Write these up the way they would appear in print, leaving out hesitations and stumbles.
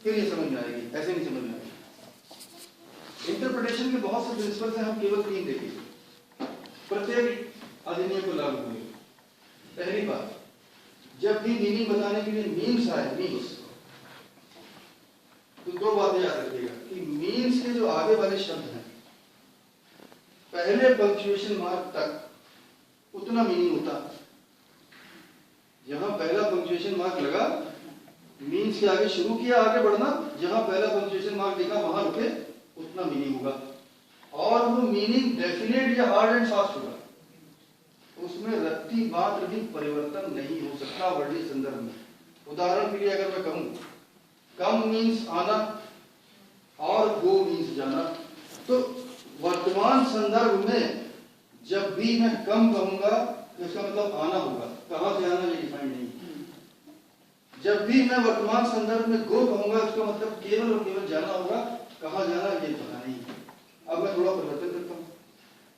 फिर ये समझ में आएगी, ऐसे नहीं समझ में आएगी। इंटरप्रिटेशन के बहुत से प्रिंसिपल हैं, हम केवल 3 देखेंगे प्रत्येक अधिनियम को लागू होंगे। पहली बात, जब भी मीनिंग बताने के लिए मीन्स आए, मीन्स, तो 2 बातें याद रखिएगा कि मीन्स के जो आगे वाले शब्द हैं पहले पंक्चुएशन मार्क तक उतना मीनिंग होता है। जहां पहला पंक्चुएशन मार्क लगा, मीन्स के आगे शुरू किया आगे बढ़ना, जहां पहला पंक्चुएशन मार्क देखा वहां रुके, उतना मीनिंग होगा। और वो मीनिंग डेफिनेट या हार्ड एंड फास्ट होगा, उसमें रत्ती मात्र भी परिवर्तन नहीं हो सकता वर्णित संदर्भ में। उदाहरण के लिए अगर मैं कहूं कम मीन्स आना और गो मीन्स जाना, तो वर्तमान संदर्भ में जब भी मैं कम कहूंगा तो इसका मतलब आना होगा, कहां से आना ये डिफाइन नहीं। जब भी मैं वर्तमान संदर्भ में गो कहूंगा इसका मतलब केवल और केवल जाना होगा, कहां जाना ये पता नहीं। अब मैं थोड़ा परिवर्तन करता हूं,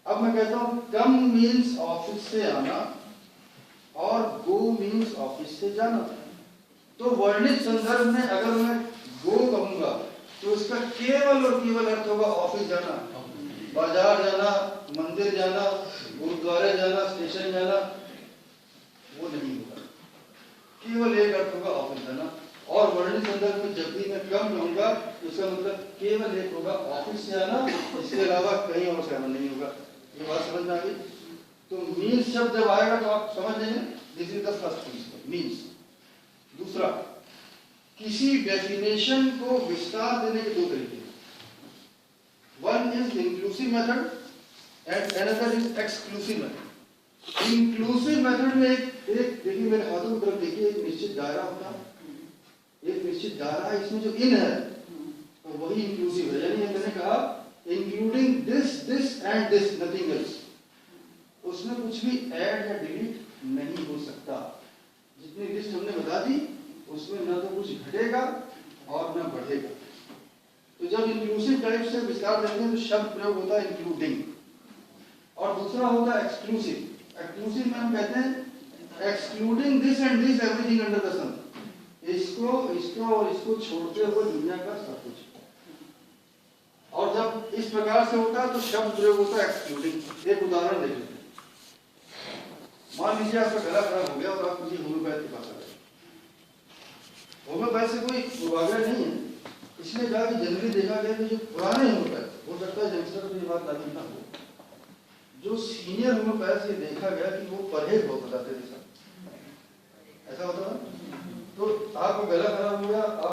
अब मैं कहता हूं कम मीन्स ऑफिस से आना और गो मीन्स ऑफिस से जाना। तो वर्णित संदर्भ में अगर मैं गो कहूंगा तो इसका केवल और केवल अर्थ होगा ऑफिस जाना, बाजार जाना, मंदिर जाना, गुरुद्वारे जाना, स्टेशन जाना, वो नहीं होगा। केवल एक अर्थ होगा ऑफिस जाना। और वर्णित संदर्भ में जब भी मैं कम कहूंगा तो इसका मतलब केवल एक होगा ऑफिस से आना, इसके अलावा कहीं और से आना नहीं होगा। ये बात समझ में आ गई? तो मीन्स शब्द जब आएगा तो आप समझ लेंगे, this is the first principle, means. दूसरा, किसी डेफिनेशन को विस्तार देने के 2 तरीके हैं। One is inclusive method and another is exclusive method. Inclusive method में एक देखिए मेरे हाथों की तरफ देखिए, एक निश्चित दायरा होता है, एक निश्चित दायरा है, इसमें जो इन है तो वही इंक्लूसिव है। यानी मैंने कहा including this this and this nothing else, उसमें कुछ भी ऐड या डिलीट नहीं हो सकता। जितनी लिस्ट हमने बता दी उसमें न तो कुछ घटेगा और न बढ़ेगा। तो जब इंक्लूसिव टाइप से विस्तार देते हैं तो शब्द प्रयोग होता है इंक्लूडिंग, और दूसरा होता है एक्सक्लूसिव। एक्सक्लूसिव में हम कहते हैं excluding this and this everything under the sun, इसको और इसको छोड़ते हुए दुनिया का सब कुछ। और जब इस प्रकार से होता है तो शब्द प्रयोग होता है एक्सक्लूडिंग। एक उदाहरण देख लेते हैं। मान लीजिए आपका गला खराब हो गया और आप किसी होम्योपैथ के पास आ गए। होम्योपैथ से कोई पूर्वाग्रह नहीं है, इसलिए कहा कि जनरली देखा गया कि जो पुराने होम्योपैथ, हो सकता है यंगस्टर को ये बात लागू ना हो, जो सीनियर होम्योपैथ से देखा गया कि वो परहेज बहुत बताते थे, ऐसा होता है। तो आपको गला खराब हो गया,